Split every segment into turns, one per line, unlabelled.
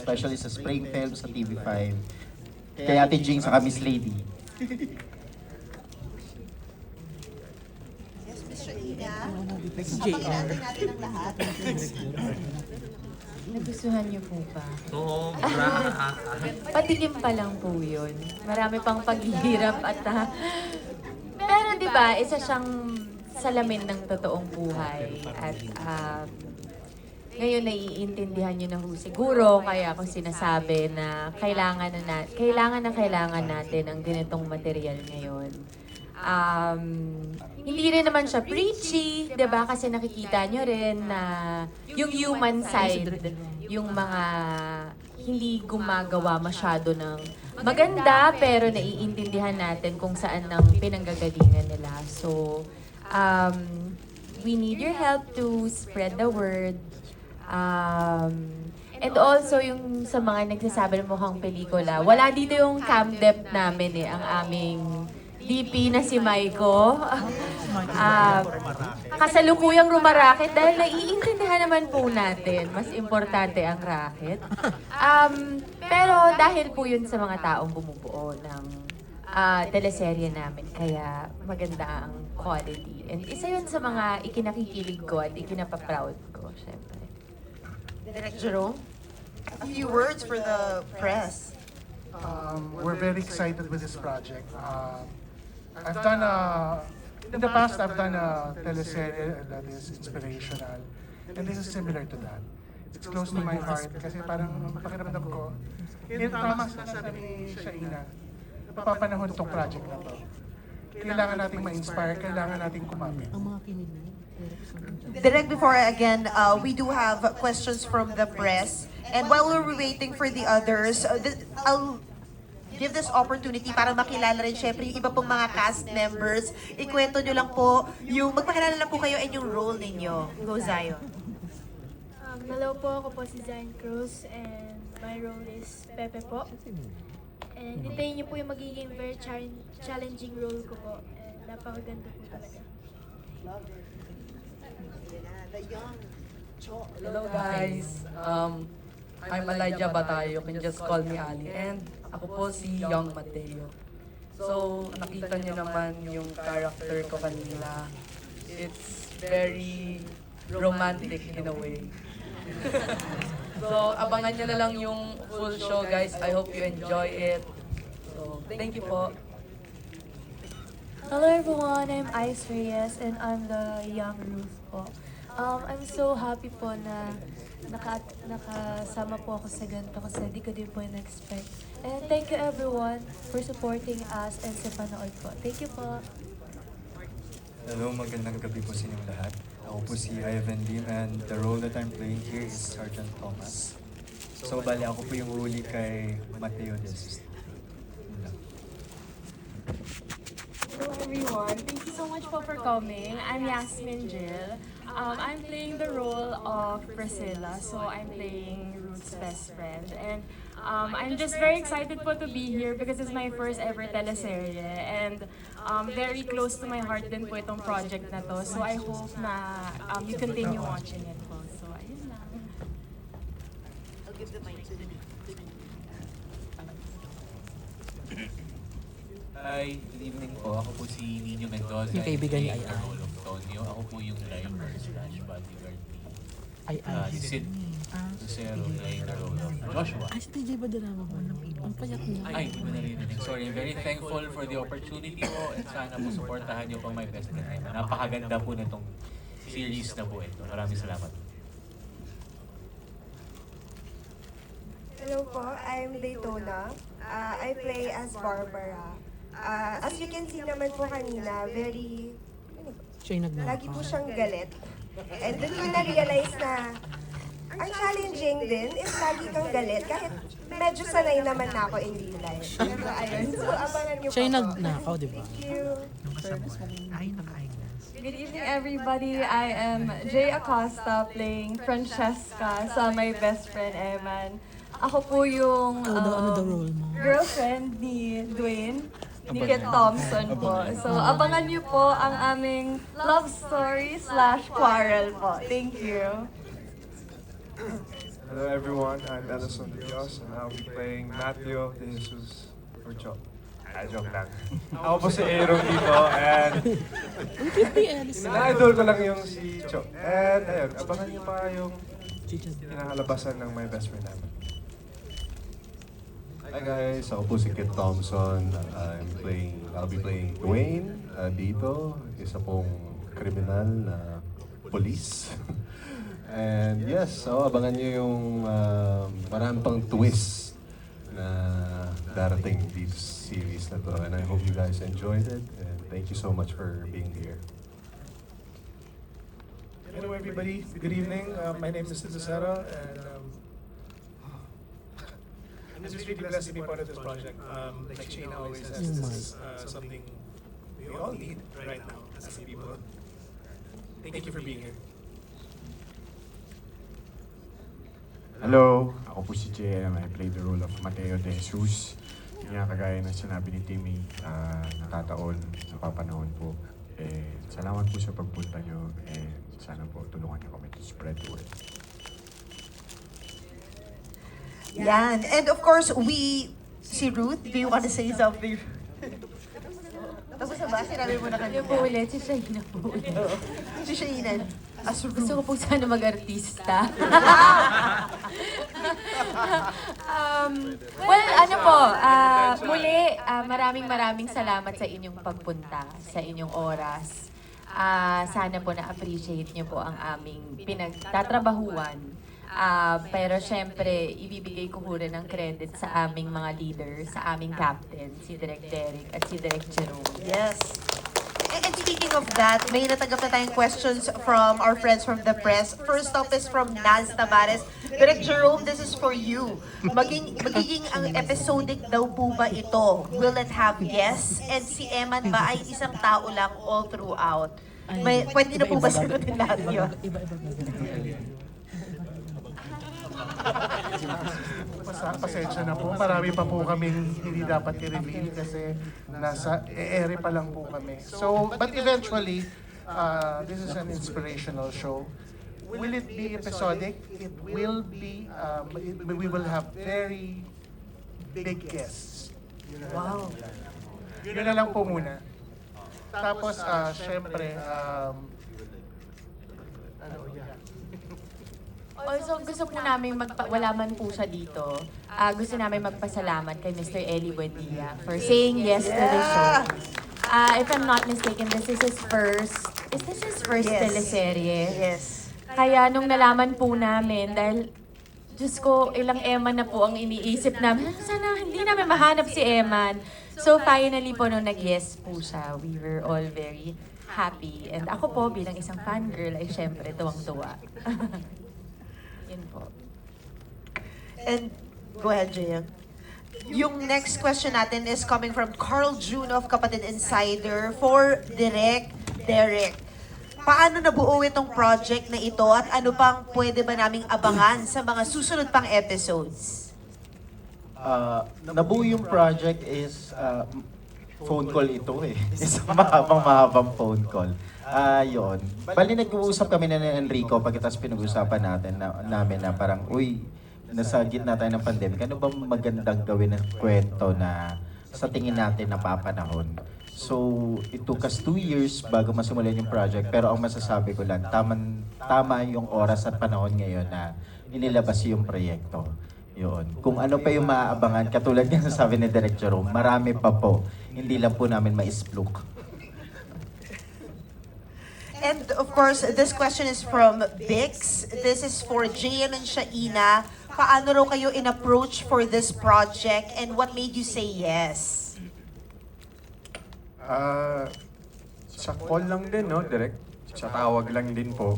especially sa Spring Film sa TV5. Kay Ate Jing sa Miss Lady.
Yes, Mr. Ina. Papakilala natin ang lahat.
Nagustuhan niyo po ba?
Oo,
Patikim pa lang po yun. Marami pang paghihirap at pero di ba, isa siyang salamin ng totoong buhay. At ngayon naiintindihan niyo na ho siguro, kaya ako sinasabi na kailangan natin ang ganitong material ngayon. Hindi rin naman siya preachy, 'di ba? Kasi nakikita nyo rin na yung human side, yung mga hindi gumagawa masyado ng maganda, pero naiintindihan natin kung saan ang pinanggagalingan nila. So, we need your help to spread the word. And also, yung sa mga nagsasabi ng mukhang pelikula, wala dito yung camdep namin ang aming DP na si Maiko. Kasalukuyang rumaraket dahil naiintindihan naman po natin. Mas importante ang racket. Pero dahil po yun sa mga taong bumubuo ng teleserye namin, kaya maganda ang quality. And isa yun sa mga ikinakikilig ko at ikinapaproud ko, syempre.
Direct Jerome, a few words for the press.
We're very excited with this project. In the past, I've done a teleserye that is inspirational. And this is similar to that. It's close to my heart kasi parang pakiramdam ko, yung tama sinasabi ni Shaina, napapanahon itong project na to. Kailangan nating ma-inspire, kailangan nating kumapit.
Direct, before again, we do have questions from the press. And while we're waiting for the others, I'll give this opportunity para makilala rin syempre yung iba pong mga cast members. Ikwento nyo lang po, magpakilala lang po kayo and yung role ninyo. Go, Zion.
Hello po, ako po si Zion Cruz and my role is Pepe po. And hintayin niyo po yung magiging very challenging role ko po. And napakaganda po talaga.
Hello guys, I'm Elijah Batayo, you can just call me Ali, and ako po si Young Mateo. So, nakita niyo naman yung character ko kanina. It's very romantic in a way. So, abangan niyo na lang yung full show guys. I hope you enjoy it. So, thank you po.
Hello everyone, I'm Ice Reyes and I'm the young Ruth po. I'm so happy po na nakasama po ako sa ganito kasi di ko din po in-expect. And thank you everyone for supporting us and sa panood po. Thank you po.
Hello, magandang gabi po sa inyong lahat. Ako po si Ivan Lim and the role that I'm playing here is Sergeant Thomas. So, bali ako po yung huli kay Mateo Des.
Hello everyone, thank you so much for coming. I'm Yasmin Jill. I'm playing the role of Priscilla, so I'm playing Ruth's best friend. And I'm just very excited po to be here because it's my first ever teleserye and very close to my heart din po itong project na to. So I hope na you continue watching it po. So ayun lang.
I'll give the mic to the
Hi, good evening po. Ako po si Nino Mendoza.
Yung kaibigan ni
I'm
Ay
playing the role of Tonyo. Ako po yung driver slash bodyguard ni Sid Lucero playing the role of Joshua.
Si TJ ba drama ko? Ang payat niya.
Ay, hindi mo narinig. Sorry, I'm very thankful for the opportunity po and sana po supportahan niyo pang my best friend. Napakaganda po na itong series na po ito. Maraming salamat.
Hello po, I'm Daytona. I play as Barbara. As you can see naman po kanina,
Siya yung nagnakaw.
lagi po siyang galit. And then ko na-realize na ang challenging din is lagi kang galit kahit medyo sanay naman na ako in real life. Pero ayun, so abangan niyo po
Siya yung
ako.
nagnakaw, di ba?
Thank you.
Good evening everybody, I am Jay Acosta playing Francesca sa my best friend Eman. Ako po yung
Ano daw role mo?
girlfriend ni Dwayne, ni Kit Thompson po. So, abangan niyo po ang aming love story / quarrel po. Thank you.
Hello everyone, I'm Ellison De Dios and I'll be playing Matthew De Jesus Urcho. Joke lang. Ako po si Aaron dito and ina-idol ko lang yung si Cho. And ayun, abangan niyo pa yung kinakalabasan ng My Best Friend namin.
Hi guys, ako po si Kit Thompson. I'll be playing Dwayne dito, isa pong kriminal na police. And yes, so abangan niyo yung marami pang twist na darating dito sa series na to. And I hope you guys enjoyed it. And thank you so much for being here.
Hello everybody, good evening. My name is Cesaro and I'm just really blessed to be part of this project. Like Shane always says, this is something we all need right now as people. Thank you for being here.
Hello, ako po si JM. I play the role of Mateo De Jesus. Yung nga kagaya na sinabi ni Timmy, nakataon, napapanahon po. Salamat po sa pagpunta nyo and sana po tulungan nyo kami to spread the word.
Yan. And of course, si Ruth, do you want to say something? Tapos na ba? Sinabi mo na kanina.
Yung po ulit, si Shaina po ulit.
Si Shaina.
Gusto ko po sana mag-artista. Well, ano po, muli, maraming salamat sa inyong pagpunta, sa inyong oras. Sana po na-appreciate niyo po ang aming pinagtatrabahuan. Pero syempre, ibibigay ko po rin ang credit sa aming mga leaders, sa aming captain, si Direk Derek at si Direk Jerome.
Yes. And speaking of that, may natanggap na tayong questions from our friends from the press. First up is from Naz Tavares. Direk Jerome, this is for you. Magiging ang episodic daw po ba ito? Will it have guests? And si Eman ba ay isang tao lang all throughout? Pwede na po ba sagutin lahat yun?
Pasensya na po, marami pa po kaming hindi dapat i-reveal kasi nasa ere pa lang po kami. So, but eventually, this is an inspirational show. Will it be episodic? It will be, we will have very big guests.
Wow.
Yun na lang po muna. Tapos, syempre,
Also, gusto po namin wala man po siya dito. Gusto namin magpasalamat kay Mr. Eli Buendia for saying yes to the show. If I'm not mistaken, this is his first teleserye?
Yes.
Kaya nung nalaman po namin, dahil Diyos ko, ilang Eman na po ang iniisip namin. Sana hindi namin mahanap si Eman. So finally po nung nag-yes po siya, we were all very happy. And ako po bilang isang fangirl ay syempre tuwang-tuwa. Yun po.
And go ahead, Jaya. Yung next question natin is coming from Carl June of Kapatid Insider for Direk Derek. Paano nabuo itong project na ito at ano pang pwede ba naming abangan sa mga susunod pang episodes?
Nabuo yung project is phone call ito eh. Isang mahabang phone call. Yun. Bali nag-uusap kami na ni Enrico pagkatapos pinag-usapan namin na parang, uy, nasa gitna tayo ng pandemic, ano ba magandang gawin ng kwento na sa tingin natin napapanahon? So, it took us 2 years bago masimulan yung project, pero ang masasabi ko lang, tama yung oras at panahon ngayon na inilabas yung proyekto. Yun. Kung ano pa yung maaabangan, katulad nga sabi ni Direk Jerome, marami pa po. Hindi lang po namin ma-splook.
And of course, this question is from Bix. This is for Jayan and Shaina. Paano raw kayo in-approach for this project and what made you say yes?
Sa call lang din, no, direct. Sa tawag lang din po.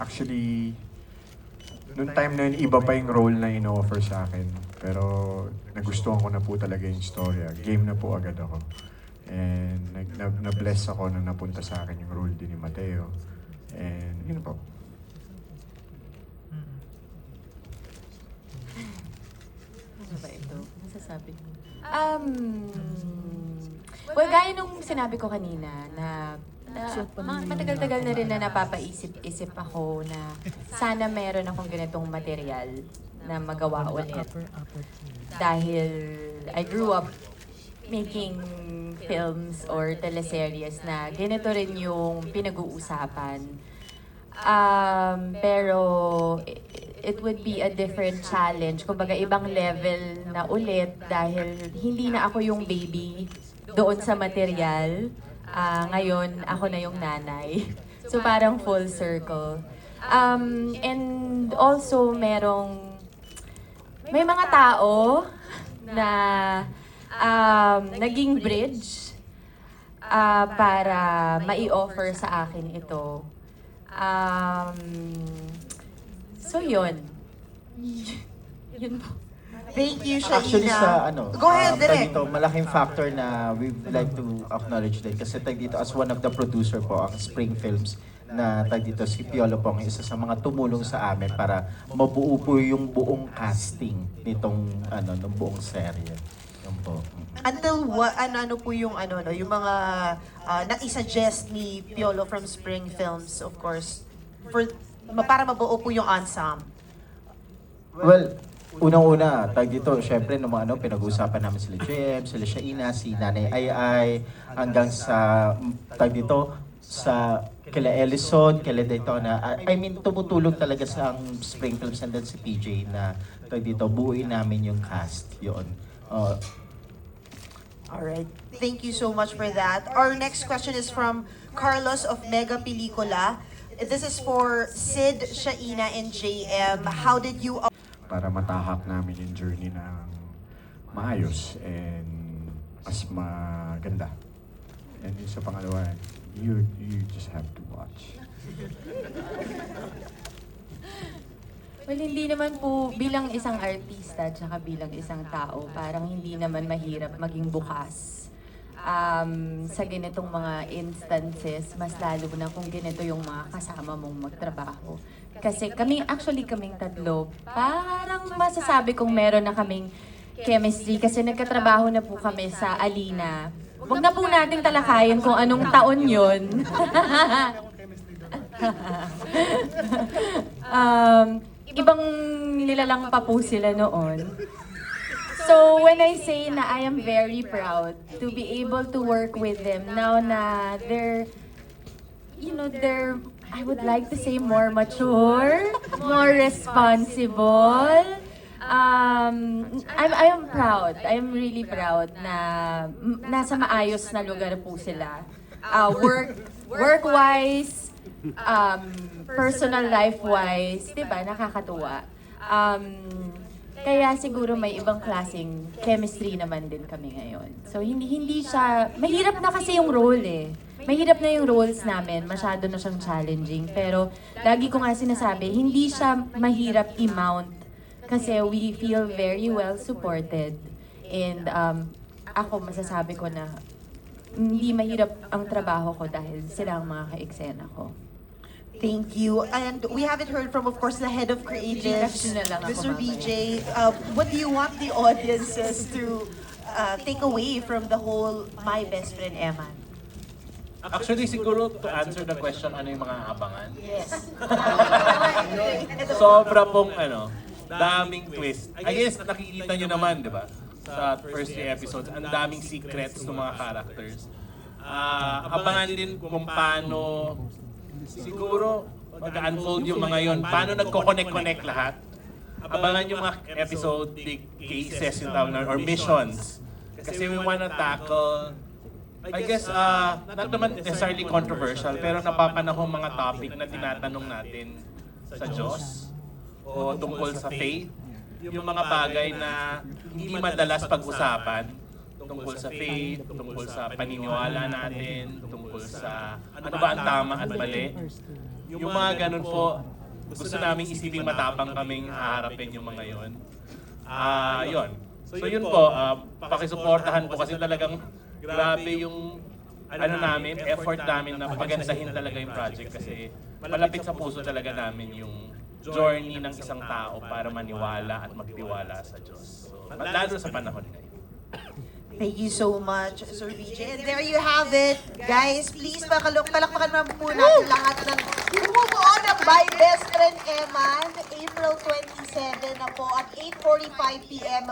Actually, noong time na yun, iba pa yung role na ino-offer sa akin. Pero nagustuhan ko na po talaga yung storya. Game na po agad ako. And na-bless ako na napunta sa akin yung role din ni Mateo. And yun po.
Ano ba ito? Masasabi ko. Well, gaya nung sinabi ko kanina na matagal-tagal na rin na napapaisip-isip ako na sana meron akong ganitong material na magawa ulit. Dahil I grew up making films or teleseries na ganito rin yung pinag-uusapan. Pero it would be a different challenge. Kumbaga, ibang level na ulit dahil hindi na ako yung baby doon sa material. Ngayon, ako na yung nanay. So, parang full circle. And also, may mga tao na naging bridge para mai-offer sa akin ito. So, yun. Yun po.
Thank you, Shaina.
Actually sa
Go ahead, Direk.
dito, malaking factor na we would like to acknowledge din kasi tag dito as one of the producer po ang Spring Films na tag dito si Piolo po ang isa sa mga tumulong sa amin para mabuo po yung buong casting nitong ng buong serye. Yun po.
Until ano po yung yung mga na-suggest ni Piolo from Spring Films, of course, para mabuo po yung ensemble.
Well, unang-una, tag dito, syempre, pinag-uusapan namin sila JM, sila Shaina, si Nanay Ay, hanggang sa, tag dito, sa kila Ellison, kila Daytona. I mean, tumutulong talaga sa ang Spring Films and then si PJ na, tag dito, buuin namin yung cast, yun.
Alright, thank you so much for that. Our next question is from Carlos of Mega Pelicula. This is for Sid, Shaina, and JM. How did you...
Para matahak namin yung journey ng maayos and mas maganda. And yung sa pangalawa, you just have to watch.
Well, hindi naman po bilang isang artista at bilang isang tao, parang hindi naman mahirap maging bukas. Sa ganitong mga instances, mas lalo na kung ganito yung mga kasama mong magtrabaho. Kasi kaming tatlo, parang masasabi kong meron na kaming chemistry kasi nagkatrabaho na po kami sa Alina. Huwag na po nating talakayin kung anong taon yun. Ibang nilalang pa po sila noon. So when I say na I am very proud to be able to work with them now na they're I would like to say more mature, more responsible. I am proud. I am really proud na nasa maayos na lugar po sila. Work-wise, personal life-wise, 'di ba? Nakakatuwa. Kaya siguro may ibang klaseng chemistry naman din kami ngayon. So hindi siya, mahirap na kasi yung role eh. Mahirap na yung roles namin, masyado na siyang challenging. Pero lagi ko nga sinasabi, hindi siya mahirap i-mount kasi we feel very well supported. And ako masasabi ko na hindi mahirap ang trabaho ko dahil sila ang mga ka-eksena ko.
Thank you. And we haven't heard from, of course, the head of creatives, Mr. BJ. What do you want the audiences to take away from the whole My Best Friend Eman?
Actually, siguro to answer the question, ano yung mga abangan?
Yes.
Sobra pong daming twist. I guess nakikita nyo naman, di ba? Sa first 3 episodes, ang daming secrets ng mga characters. Abangan din kung paano siguro mag-unfold yung mga yon. Paano nagko-connect lahat? Abangan yung mga episode, big cases yung tawag na, or missions. Kasi we wanna tackle, I guess, not naman necessarily controversial, pero napapanahong mga topic na tinatanong natin sa Diyos o tungkol sa faith. Yung mga bagay na hindi madalas pag-usapan tungkol sa faith, tungkol sa paniniwala natin, tungkol sa ano ba ang tama at mali. Yung mga ganun po, gusto namin isiping matapang kaming haharapin yung mga yon. Yun. So yun po, pakisuportahan po kasi talagang grabe yung namin, effort namin na pagandahin talaga yung project kasi malapit sa puso talaga namin yung journey ng isang tao para maniwala at magtiwala sa Diyos. So, lalo sa panahon ngayon.
Thank you so much, Sir VJ. And there you have it. Guys, please palakpakan naman po natin lahat ng bumubuo ng My Best Friend Eman. April 27 na po at 8:45 p.m.